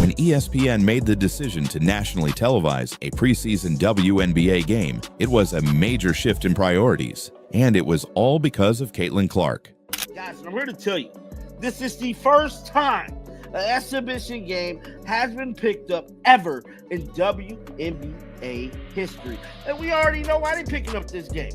When ESPN made the decision to nationally televise a preseason WNBA game, it was a major shift in priorities, and it was all because of Caitlin Clark. Guys, I'm here to tell you, this is the first time an exhibition game has been picked up ever in WNBA history. And we already know why they're picking up this game.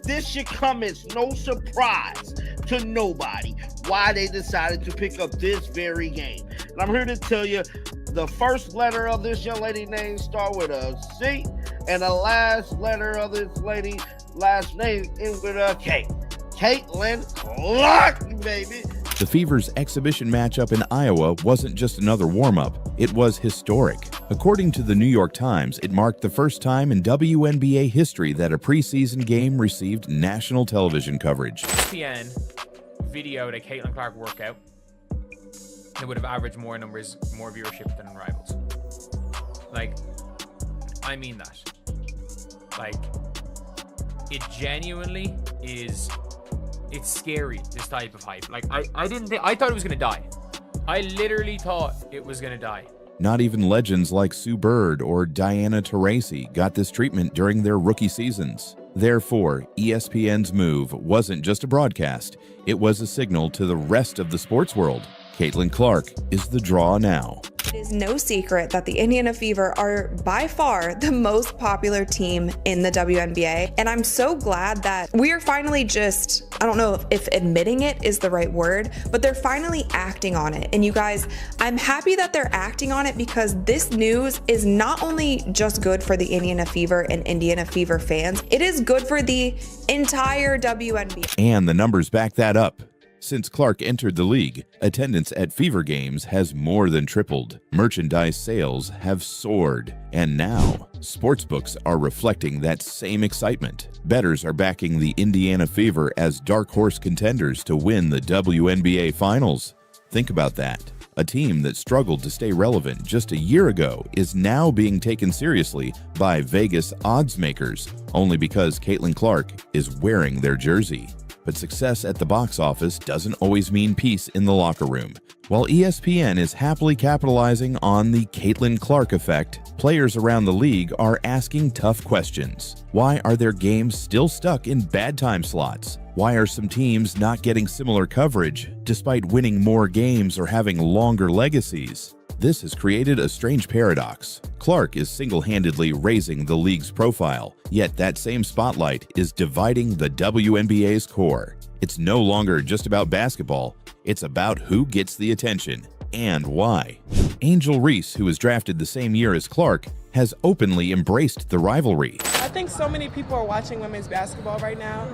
This should come as no surprise to nobody why they decided to pick up this very game. And I'm here to tell you, the first letter of this young lady's name start with a C, and the last letter of this lady's last name ends with a K. Caitlin Clark, baby. The Fever's exhibition matchup in Iowa wasn't just another warm-up, it was historic. According to the New York Times, it marked the first time in WNBA history that a preseason game received national television coverage. ESPN videoed a Caitlin Clark workout. It would have averaged more viewership than Rivals. Like, I mean that. Like, it genuinely is... It's scary, this type of hype. Like, I thought it was gonna die. I literally thought it was gonna die. Not even legends like Sue Bird or Diana Taurasi got this treatment during their rookie seasons. Therefore, ESPN's move wasn't just a broadcast, it was a signal to the rest of the sports world. Caitlin Clark is the draw now. It is no secret that the Indiana Fever are by far the most popular team in the WNBA, and I'm so glad that we are finally just, I don't know if admitting it is the right word, but they're finally acting on it. And you guys, I'm happy that they're acting on it because this news is not only just good for the Indiana Fever and Indiana Fever fans, it is good for the entire WNBA. And the numbers back that up. Since Clark entered the league, attendance at Fever games has more than tripled. Merchandise sales have soared. And now, sportsbooks are reflecting that same excitement. Bettors are backing the Indiana Fever as dark horse contenders to win the WNBA Finals. Think about that. A team that struggled to stay relevant just a year ago is now being taken seriously by Vegas odds makers, only because Caitlin Clark is wearing their jersey. But success at the box office doesn't always mean peace in the locker room. While ESPN is happily capitalizing on the Caitlin Clark effect, players around the league are asking tough questions. Why are their games still stuck in bad time slots? Why are some teams not getting similar coverage, despite winning more games or having longer legacies? This has created a strange paradox. Clark is single-handedly raising the league's profile, yet that same spotlight is dividing the WNBA's core. It's no longer just about basketball, it's about who gets the attention and why. Angel Reese, who was drafted the same year as Clark, has openly embraced the rivalry. I think so many people are watching women's basketball right now.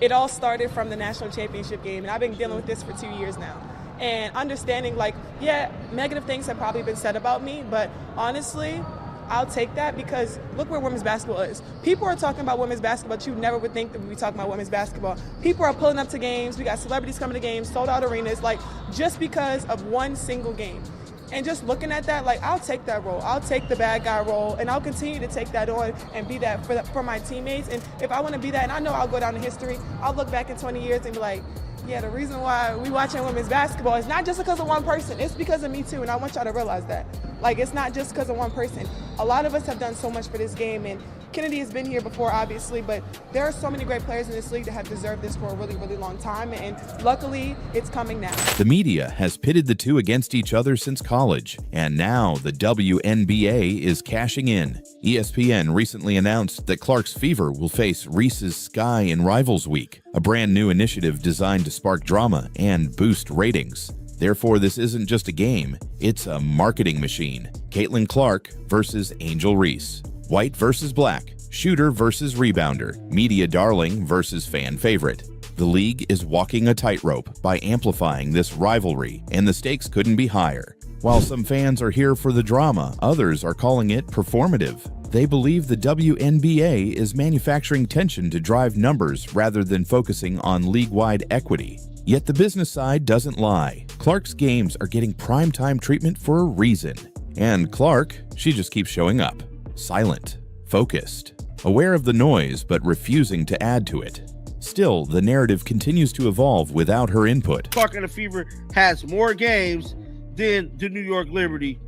It all started from the national championship game, and I've been dealing with this for 2 years now. And understanding, like, yeah, negative things have probably been said about me, but honestly, I'll take that because look where women's basketball is. People are talking about women's basketball, but you never would think that we'd be talking about women's basketball. People are pulling up to games. We got celebrities coming to games, sold out arenas, like, just because of one single game. And just looking at that, like, I'll take that role. I'll take the bad guy role, and I'll continue to take that on and be that for my teammates. And if I want to be that, and I know I'll go down in history, I'll look back in 20 years and be like, yeah, the reason why we watching women's basketball is not just because of one person. It's because of me too, and I want y'all to realize that. Like, it's not just because of one person. A lot of us have done so much for this game, and Kennedy has been here before, obviously, but there are so many great players in this league that have deserved this for a really, really long time, and luckily, it's coming now. The media has pitted the two against each other since college, and now the WNBA is cashing in. ESPN recently announced that Clark's Fever will face Reese's Sky in Rivals Week, a brand new initiative designed to spark drama and boost ratings. Therefore, this isn't just a game, it's a marketing machine. Caitlin Clark versus Angel Reese. White versus black. Shooter versus rebounder. Media darling versus fan favorite. The league is walking a tightrope by amplifying this rivalry, and the stakes couldn't be higher. While some fans are here for the drama, others are calling it performative. They believe the WNBA is manufacturing tension to drive numbers rather than focusing on league-wide equity. Yet the business side doesn't lie. Clark's games are getting primetime treatment for a reason. And Clark, she just keeps showing up. Silent, focused, aware of the noise but refusing to add to it. Still, the narrative continues to evolve without her input. Clark and the Fever has more games than the New York Liberty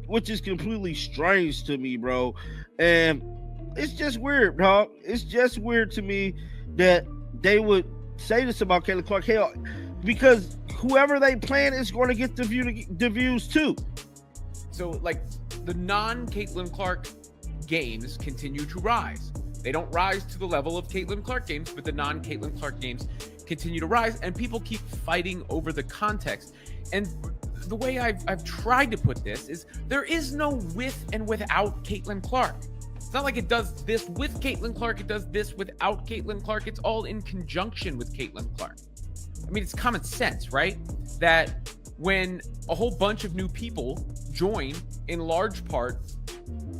which is completely strange to me, bro. And it's just weird, dog. It's just weird to me that they would say this about Caitlin Clark. Hell, because whoever they plan is going to get the views too. So, like, the non-Caitlin Clark games continue to rise. They don't rise to the level of Caitlin Clark games, but the non-Caitlin Clark games continue to rise, and people keep fighting over the context. And the way I've tried to put this is there is no with and without Caitlin Clark. It's not like it does this with Caitlin Clark, it does this without Caitlin Clark. It's all in conjunction with Caitlin Clark. I mean, it's common sense, right? That when a whole bunch of new people join, in large part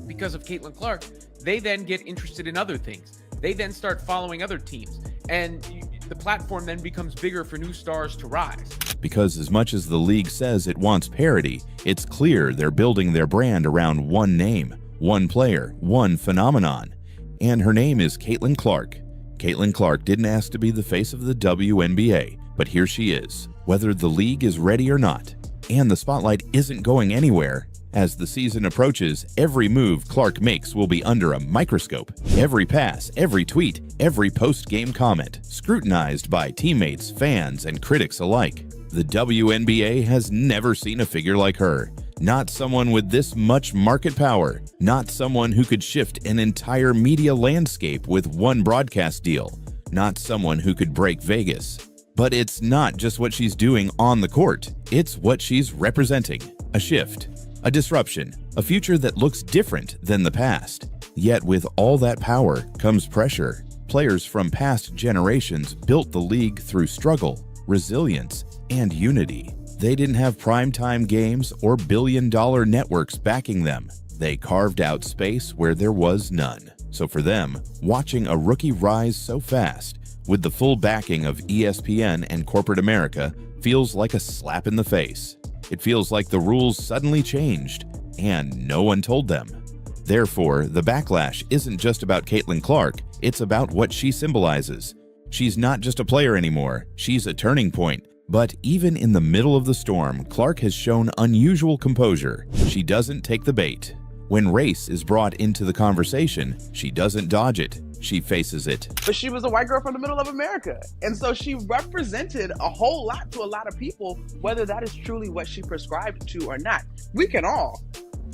because of Caitlin Clark, they then get interested in other things. They then start following other teams. And the platform then becomes bigger for new stars to rise. Because as much as the league says it wants parity, it's clear they're building their brand around one name, one player, one phenomenon. And her name is Caitlin Clark. Caitlin Clark didn't ask to be the face of the WNBA, but here she is, whether the league is ready or not. And the spotlight isn't going anywhere. As the season approaches, every move Clark makes will be under a microscope. Every pass, every tweet, every post-game comment, scrutinized by teammates, fans, and critics alike. The WNBA has never seen a figure like her. Not someone with this much market power. Not someone who could shift an entire media landscape with one broadcast deal. Not someone who could break Vegas. But it's not just what she's doing on the court. It's what she's representing. A shift. A disruption, a future that looks different than the past. Yet with all that power comes pressure. Players from past generations built the league through struggle, resilience, and unity. They didn't have primetime games or billion-dollar networks backing them. They carved out space where there was none. So for them, watching a rookie rise so fast, with the full backing of ESPN and corporate America, feels like a slap in the face. It feels like the rules suddenly changed, and no one told them. Therefore, the backlash isn't just about Caitlin Clark, it's about what she symbolizes. She's not just a player anymore, she's a turning point. But even in the middle of the storm, Clark has shown unusual composure. She doesn't take the bait. When race is brought into the conversation, she doesn't dodge it. She faces it. But she was a white girl from the middle of America. And so she represented a whole lot to a lot of people, whether that is truly what she prescribed to or not. We can all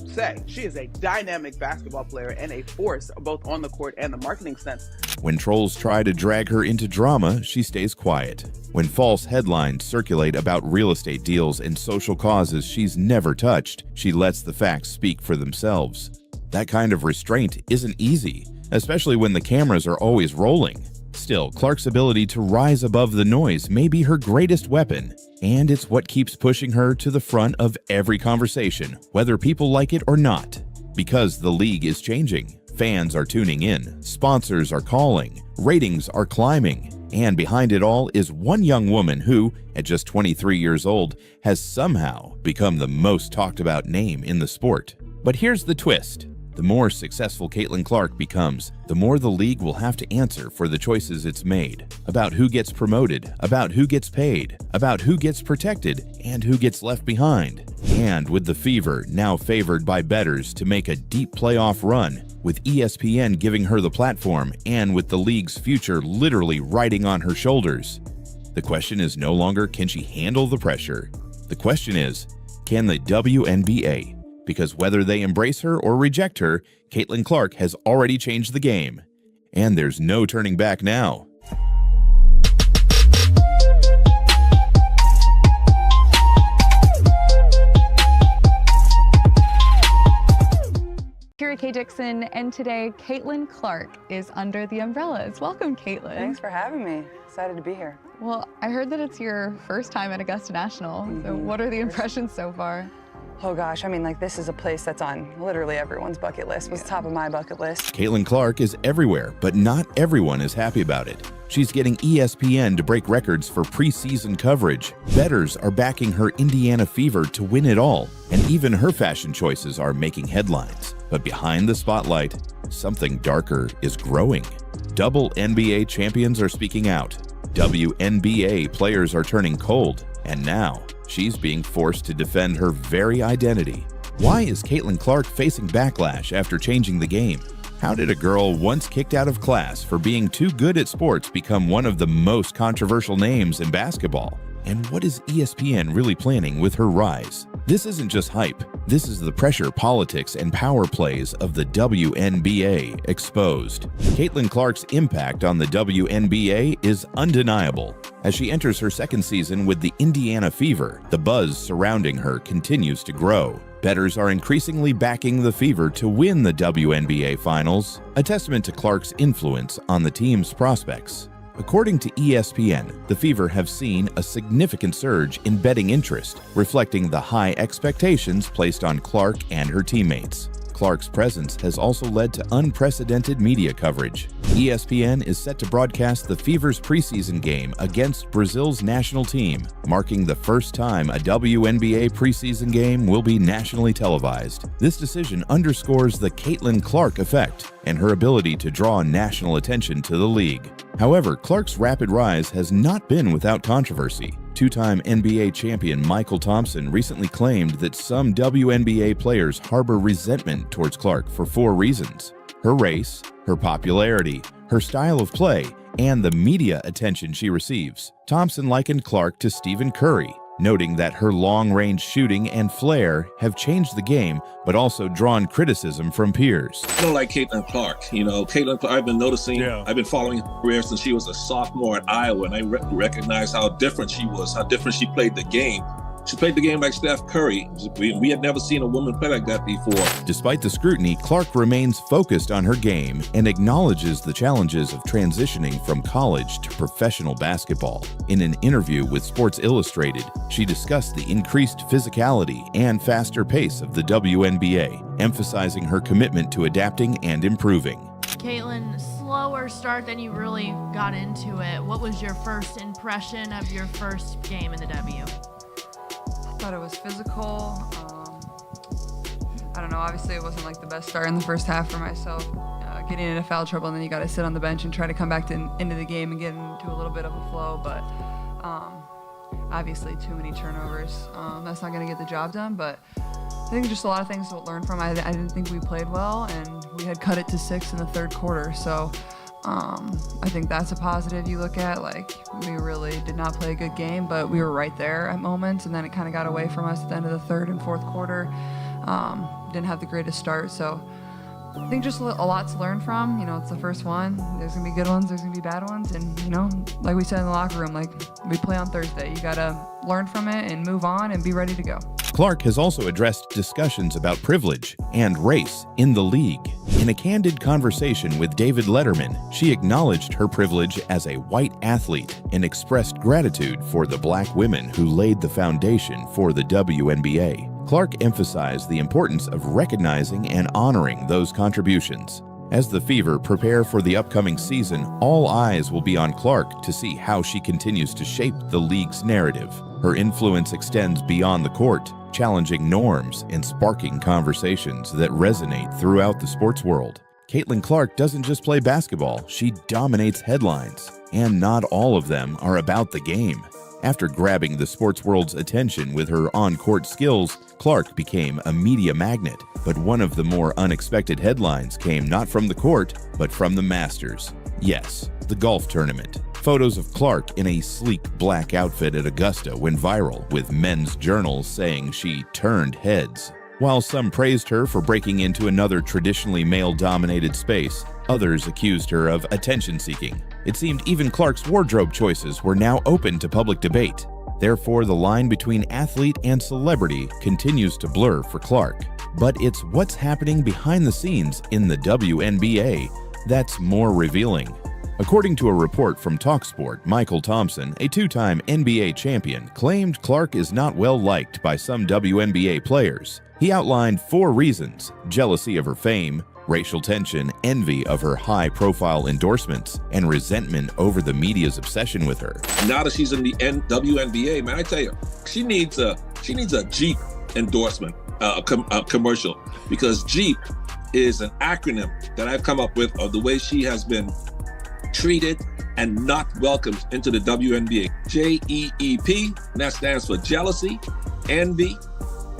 say she is a dynamic basketball player and a force both on the court and the marketing sense. When trolls try to drag her into drama, she stays quiet. When false headlines circulate about real estate deals and social causes she's never touched, she lets the facts speak for themselves. That kind of restraint isn't easy, especially when the cameras are always rolling. Still, Clark's ability to rise above the noise may be her greatest weapon, and it's what keeps pushing her to the front of every conversation, whether people like it or not. Because the league is changing, fans are tuning in, sponsors are calling, ratings are climbing, and behind it all is one young woman who, at just 23 years old, has somehow become the most talked about name in the sport. But here's the twist. The more successful Caitlin Clark becomes, the more the league will have to answer for the choices it's made, about who gets promoted, about who gets paid, about who gets protected, and who gets left behind. And with the Fever now favored by bettors to make a deep playoff run, with ESPN giving her the platform, and with the league's future literally riding on her shoulders, the question is no longer can she handle the pressure. The question is, can the WNBA? Because whether they embrace her or reject her, Caitlin Clark has already changed the game. And there's no turning back now. Kira K. Dixon, and today Caitlin Clark is under the umbrellas. Welcome, Caitlin. Thanks for having me. Excited to be here. Well, I heard that it's your first time at Augusta National. So what are the impressions so far? Oh gosh, I mean, like, this is a place that's on literally everyone's bucket list. Was top of my bucket list. Caitlin Clark is everywhere, but not everyone is happy about it. She's getting ESPN to break records for preseason coverage. Bettors are backing her Indiana Fever to win it all, and even her fashion choices are making headlines. But behind the spotlight, something darker is growing. Double NBA champions are speaking out. WNBA players are turning cold, and now she's being forced to defend her very identity. Why is Caitlin Clark facing backlash after changing the game? How did a girl once kicked out of class for being too good at sports become one of the most controversial names in basketball? And what is ESPN really planning with her rise? This isn't just hype. This is the pressure, politics, and power plays of the WNBA exposed. Caitlin Clark's impact on the WNBA is undeniable. As she enters her second season with the Indiana Fever, the buzz surrounding her continues to grow. Bettors are increasingly backing the Fever to win the WNBA Finals, a testament to Clark's influence on the team's prospects. According to ESPN, the Fever have seen a significant surge in betting interest, reflecting the high expectations placed on Clark and her teammates. Clark's presence has also led to unprecedented media coverage. ESPN is set to broadcast the Fever's preseason game against Brazil's national team, marking the first time a WNBA preseason game will be nationally televised. This decision underscores the Caitlin Clark effect and her ability to draw national attention to the league. However, Clark's rapid rise has not been without controversy. Two-time NBA champion Michael Thompson recently claimed that some WNBA players harbor resentment towards Clark for 4 reasons: her race, her popularity, her style of play, and the media attention she receives. Thompson likened Clark to Stephen Curry, noting that her long-range shooting and flair have changed the game, but also drawn criticism from peers. I don't like Caitlin Clark. Caitlin Clark, I've been noticing, I've been following her career since she was a sophomore at Iowa, and I recognized how different she was, how different she played the game. She played the game like Steph Curry. We had never seen a woman play like that before. Despite the scrutiny, Clark remains focused on her game and acknowledges the challenges of transitioning from college to professional basketball. In an interview with Sports Illustrated, she discussed the increased physicality and faster pace of the WNBA, emphasizing her commitment to adapting and improving. Caitlin, slower start than you really got into it. What was your first impression of your first game in the W? I thought it was physical. I don't know, obviously it wasn't like the best start in the first half for myself. Getting into foul trouble, and then you got to sit on the bench and try to come back into the game and get into a little bit of a flow, but obviously too many turnovers. That's not going to get the job done, but I think just a lot of things to learn from. I didn't think we played well, and we had cut it to 6 in the third quarter, so I think that's a positive you look at. Like, we really did not play a good game, but we were right there at moments, and then it kind of got away from us at the end of the third and fourth quarter. Didn't have the greatest start, so I think just a lot to learn from. It's the first one. There's going to be good ones, there's going to be bad ones, and, like we said in the locker room, like, we play on Thursday. You got to learn from it and move on and be ready to go. Clark has also addressed discussions about privilege and race in the league. In a candid conversation with David Letterman, she acknowledged her privilege as a white athlete and expressed gratitude for the black women who laid the foundation for the WNBA. Clark emphasized the importance of recognizing and honoring those contributions. As the Fever prepare for the upcoming season, all eyes will be on Clark to see how she continues to shape the league's narrative. Her influence extends beyond the court, challenging norms and sparking conversations that resonate throughout the sports world. Caitlin Clark doesn't just play basketball, she dominates headlines, and not all of them are about the game. After grabbing the sports world's attention with her on-court skills, Clark became a media magnet. But one of the more unexpected headlines came not from the court, but from the Masters. Yes, the golf tournament. Photos of Clark in a sleek black outfit at Augusta went viral, with men's journals saying she turned heads. While some praised her for breaking into another traditionally male-dominated space, others accused her of attention-seeking. It seemed even Clark's wardrobe choices were now open to public debate. Therefore, the line between athlete and celebrity continues to blur for Clark. But it's what's happening behind the scenes in the WNBA that's more revealing. According to a report from TalkSport, Michael Thompson, a 2-time NBA champion, claimed Clark is not well liked by some WNBA players. He outlined 4 reasons: jealousy of her fame, racial tension, envy of her high-profile endorsements, and resentment over the media's obsession with her. Now that she's in the WNBA, man, I tell you, she needs a Jeep endorsement, commercial, because Jeep is an acronym that I've come up with of the way she has been treated and not welcomed into the WNBA. JEEP, and that stands for jealousy, envy,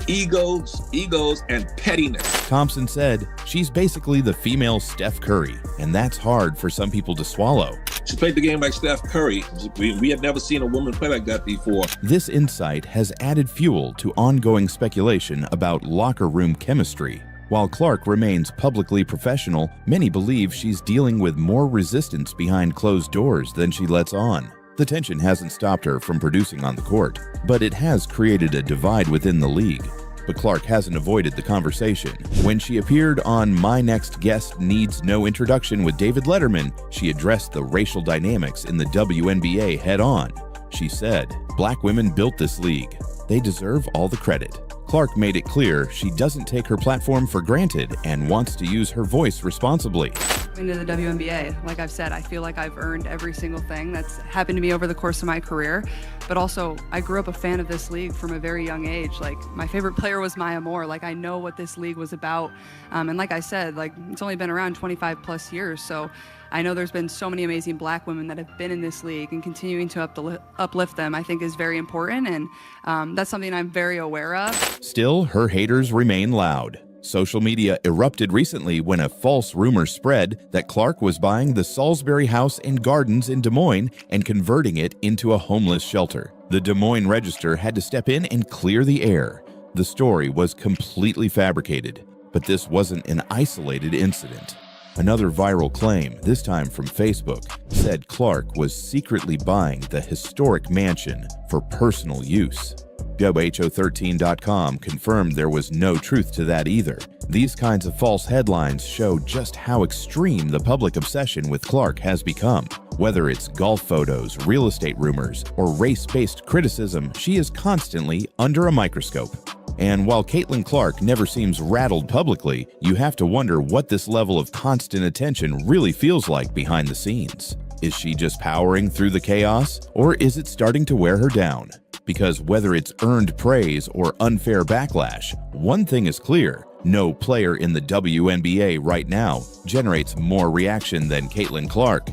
egos, and pettiness. Thompson said she's basically the female Steph Curry, and that's hard for some people to swallow. She played the game like Steph Curry. We had never seen a woman play like that before. This insight has added fuel to ongoing speculation about locker room chemistry. While Clark remains publicly professional, many believe she's dealing with more resistance behind closed doors than she lets on. The tension hasn't stopped her from producing on the court, but it has created a divide within the league. But Clark hasn't avoided the conversation. When she appeared on My Next Guest Needs No Introduction with David Letterman, she addressed the racial dynamics in the WNBA head-on. She said, "Black women built this league. They deserve all the credit." Clark made it clear she doesn't take her platform for granted and wants to use her voice responsibly. Into the WNBA, like I've said, I feel like I've earned every single thing that's happened to me over the course of my career. But also, I grew up a fan of this league from a very young age. Like, my favorite player was Maya Moore. Like, I know what this league was about. And like I said, like, it's only been around 25 plus years. So I know there's been so many amazing black women that have been in this league, and continuing to uplift them, I think, is very important. And that's something I'm very aware of. Still, her haters remain loud. Social media erupted recently when a false rumor spread that Clark was buying the Salisbury House and Gardens in Des Moines and converting it into a homeless shelter. The Des Moines Register had to step in and clear the air. The story was completely fabricated, but this wasn't an isolated incident. Another viral claim, this time from Facebook, said Clark was secretly buying the historic mansion for personal use. WHO13.com confirmed there was no truth to that either. These kinds of false headlines show just how extreme the public obsession with Clark has become. Whether it's golf photos, real estate rumors, or race-based criticism, she is constantly under a microscope. And while Caitlin Clark never seems rattled publicly, you have to wonder what this level of constant attention really feels like behind the scenes. Is she just powering through the chaos, or is it starting to wear her down? Because whether it's earned praise or unfair backlash, one thing is clear: no player in the WNBA right now generates more reaction than Caitlin Clark.